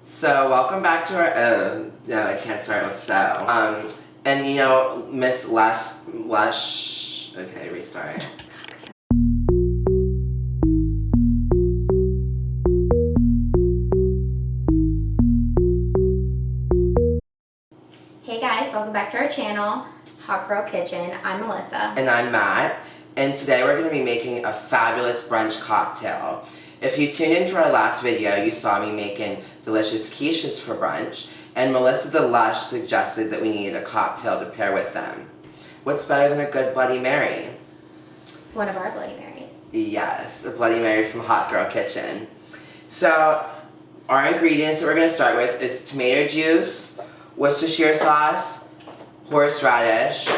So, welcome back to our, no, I can't start with so. And you know, Miss Lush, okay, restart. Hey guys, welcome back to our channel, Hot Girl Kitchen. I'm Melissa. And I'm Matt. And today we're going to be making a fabulous brunch cocktail. If you tuned into our last video, you saw me making delicious quiches for brunch, and Melissa the Lush suggested that we needed a cocktail to pair with them. What's better than a good Bloody Mary? One of our Bloody Marys. Yes, a Bloody Mary from Hot Girl Kitchen. So, our ingredients that we're going to start with is tomato juice, Worcestershire sauce, horseradish,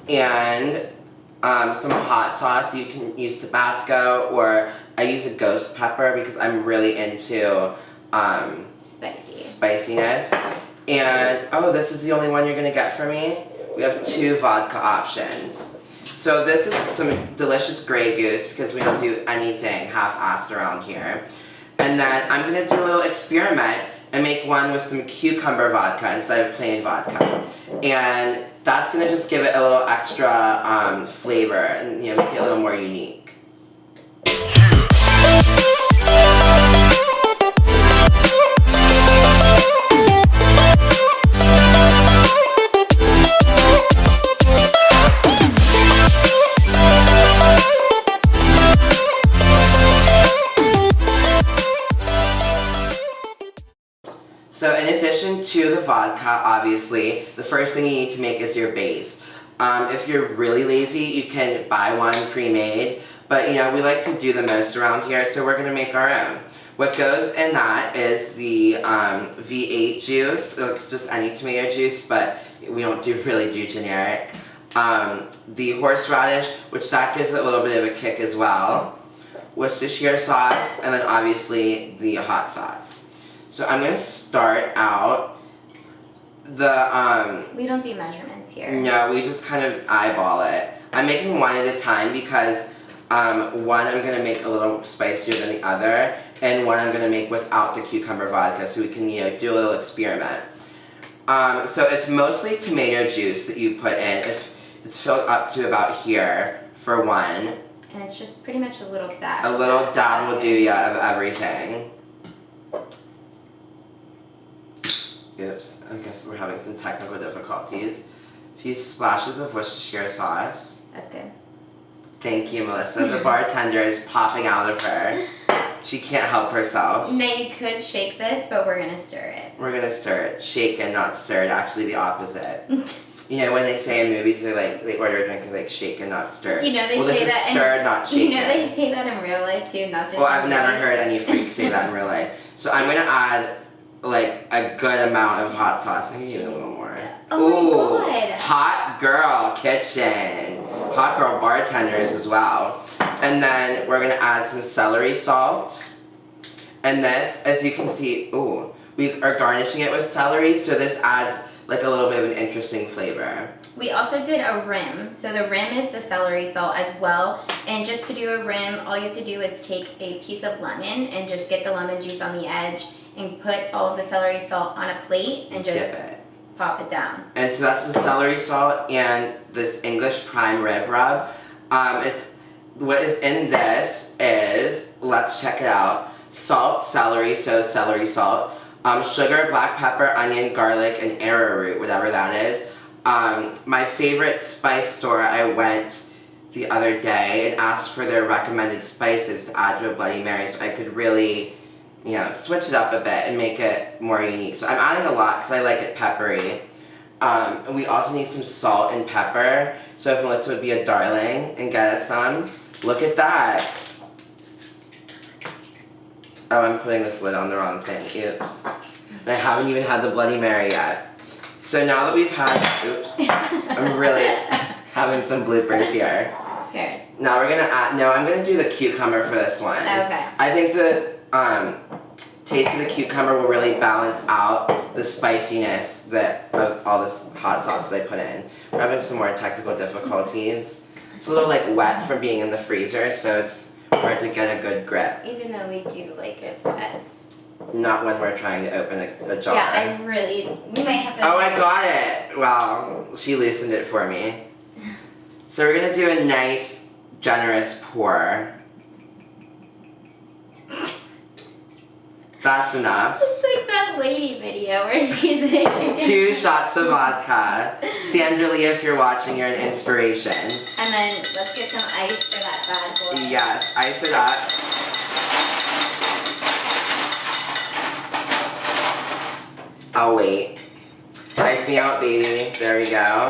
and some hot sauce. You can use Tabasco, or I use a ghost pepper because I'm really into spiciness. And, oh, this is the only one you're going to get for me? We have 2 vodka options. So this is some delicious Grey Goose because we don't do anything half-assed around here. And then I'm going to do a little experiment and make one with some cucumber vodka instead of plain vodka. And that's going to just give it a little extra flavor and, you know, make it a little more unique. So in addition to the vodka, obviously, the first thing you need to make is your base. If you're really lazy, you can buy one pre-made, but you know, we like to do the most around here, so we're going to make our own. What goes in that is the V8 juice. It's just any tomato juice, but we don't really do generic. The horseradish, which that gives it a little bit of a kick as well. Worcestershire sauce, and then obviously the hot sauce. So I'm going to start out the, we don't do measurements here. No, we just kind of eyeball it. I'm making one at a time because one I'm going to make a little spicier than the other, and one I'm going to make without the cucumber vodka, so we can, you know, do a little experiment. So it's mostly tomato juice that you put in. It's filled up to about here for one. And it's just pretty much a little dash. A little dab will do, yeah, of everything. Oops, I guess we're having some technical difficulties. A few splashes of Worcestershire sauce. That's good. Thank you, Melissa. The bartender is popping out of her. She can't help herself. Now you could shake this, but we're gonna stir it. We're gonna stir it. Shaken, not stirred. Actually, the opposite. You know, when they say in movies, they're like, they order a drink, they're like, shaken, not stirred. You know, they well, say this that. is stirred, not shaken. You know, they say that in real life too, not just. Well, I've never heard any freaks say that in real life. So I'm gonna add like a good amount of hot sauce. I need a little more. Yeah. Oh my God. Hot girl kitchen. Hot girl bartenders as well. And then we're gonna add some celery salt. And this, as you can see, we are garnishing it with celery, so this adds like a little bit of an interesting flavor. We also did a rim. So the rim is the celery salt as well. And just to do a rim, all you have to do is take a piece of lemon and just get the lemon juice on the edge and put all of the celery salt on a plate and just pop it down. And so that's the celery salt and this English prime rib rub. What is in this is, let's check it out, salt, celery, so celery salt, sugar, black pepper, onion, garlic, and arrowroot, whatever that is. My favorite spice store, I went the other day and asked for their recommended spices to add to a Bloody Mary so I could really, you know, switch it up a bit and make it more unique. So I'm adding a lot because I like it peppery. And we also need some salt and pepper. So if Melissa would be a darling and get us some, look at that. Oh, I'm putting this lid on the wrong thing. Oops. And I haven't even had the Bloody Mary yet. So now that we've had, oops, I'm really having some bloopers here. Here. Now we're gonna add, no, I'm gonna do the cucumber for this one. Okay. I think the taste of the cucumber will really balance out the spiciness of all this hot sauce that I put in. We're having some more technical difficulties. It's a little like wet from being in the freezer, so it's hard to get a good grip. Even though we do like it wet. Not when we're trying to open a jar. Yeah, we might have to. Oh, I got it. Wow, she loosened it for me. So we're gonna do a nice, generous pour. That's enough. It's like that lady video where she's 2 shots of vodka. Sandra Lee, if you're watching, you're an inspiration. And then let's get some ice for that bad boy. Yes, ice it up. I'll wait. Ice me out, baby. There we go.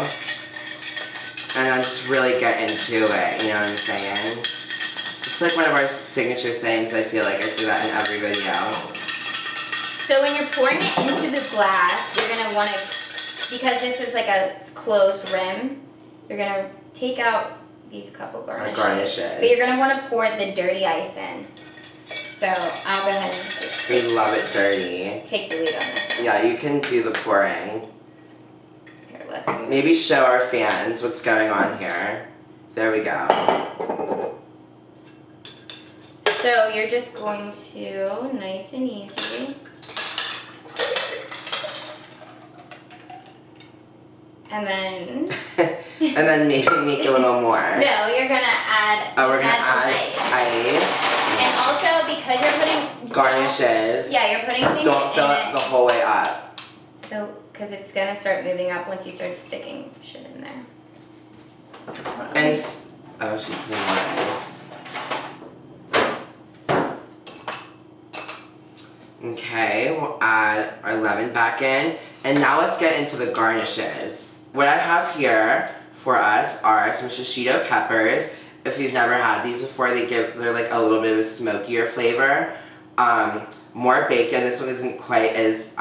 And then just really get into it, you know what I'm saying? It's like one of our signature sayings, I feel like I say that in every video. So when you're pouring it into the glass, you're going to want to, because this is like a closed rim, you're going to take out these couple garnishes. But you're going to want to pour the dirty ice in. So I'll go ahead and just We love it dirty. Take the lead on this one. Yeah, you can do the pouring. Here, let's move. Maybe show our fans what's going on here. There we go. So you're just going to, nice and easy. And then... and then maybe make a little more. No, you're going to add... Oh, we're going to add ice. And also, because you're putting... Garnishes. Yeah, you're putting things Don't fill it the whole way up. So, because it's going to start moving up once you start sticking shit in there. And... Oh, she's putting more ice. Okay, we'll add our lemon back in. And now let's get into the garnishes. What I have here for us are some shishito peppers. If you've never had these before, they're like a little bit of a smokier flavor. More bacon. This one isn't quite as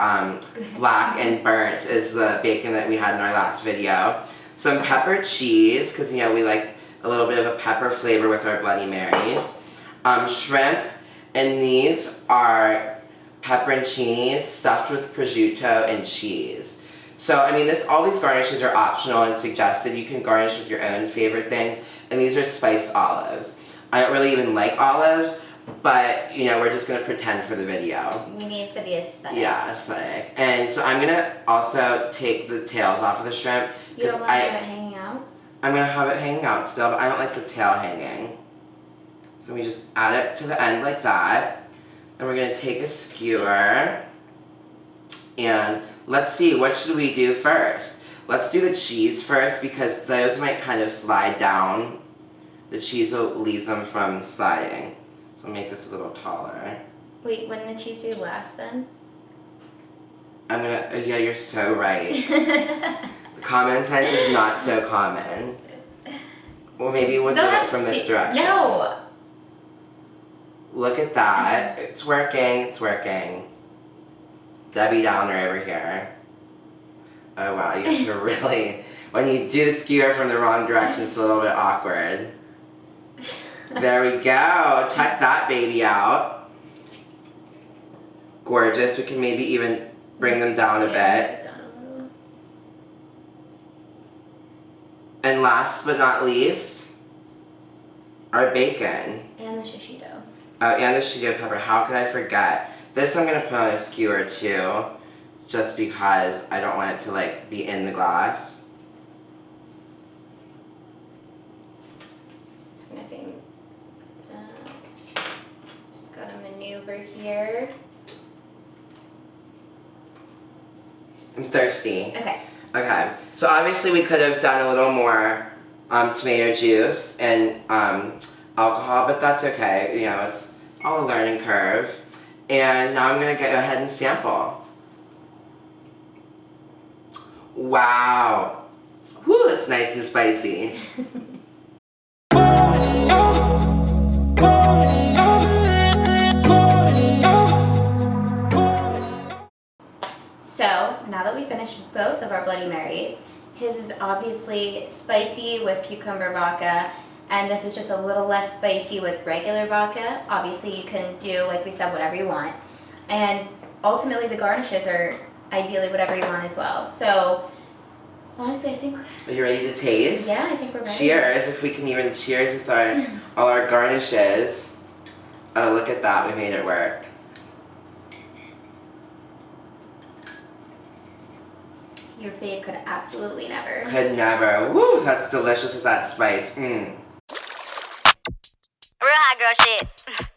black and burnt as the bacon that we had in our last video. Some pepper cheese, because you know we like a little bit of a pepper flavor with our Bloody Marys. Shrimp, and these are pepperoncinis stuffed with prosciutto and cheese. So, I mean, all these garnishes are optional and suggested. You can garnish with your own favorite things. And these are spiced olives. I don't really even like olives, but, you know, we're just going to pretend for the video. We need for the aesthetic. Yeah, aesthetic. And so I'm going to also take the tails off of the shrimp. You don't want to have it hanging out? I'm going to have it hanging out still, but I don't like the tail hanging. So we just add it to the end like that. And we're going to take a skewer. And let's see, what should we do first? Let's do the cheese first because those might kind of slide down. The cheese will leave them from sliding. So I'll make this a little taller. Wait, wouldn't the cheese be last then? Yeah, you're so right. The common sense is not so common. Well, maybe we'll do it from this direction. No! Look at that. It's working, it's working. Debbie Downer over here. Oh wow, you have to really... When you do the skewer from the wrong direction, it's a little bit awkward. There we go. Check that baby out. Gorgeous. We can maybe even bring them down a bit. And last but not least, our bacon. And the shishito. Oh, and the shishito pepper. How could I forget? This I'm going to put on a skewer too, just because I don't want it to like be in the glass. Just going to say, just got to maneuver here. I'm thirsty. Okay. Okay, so obviously we could have done a little more tomato juice and alcohol, but that's okay. You know, it's all a learning curve. And now I'm going to go ahead and sample. Wow. Whew, it's nice and spicy. So, now that we finished both of our Bloody Marys, his is obviously spicy with cucumber vodka, and this is just a little less spicy with regular vodka. Obviously, you can do, like we said, whatever you want. And ultimately, the garnishes are ideally whatever you want as well. So, honestly, I think... Are you ready to taste? Yeah, I think we're ready. Cheers, if we can even cheers with all our garnishes. Oh, look at that, we made it work. Your fave could absolutely never. Could never. Woo, that's delicious with that spice. Mmm. Real hot girl shit.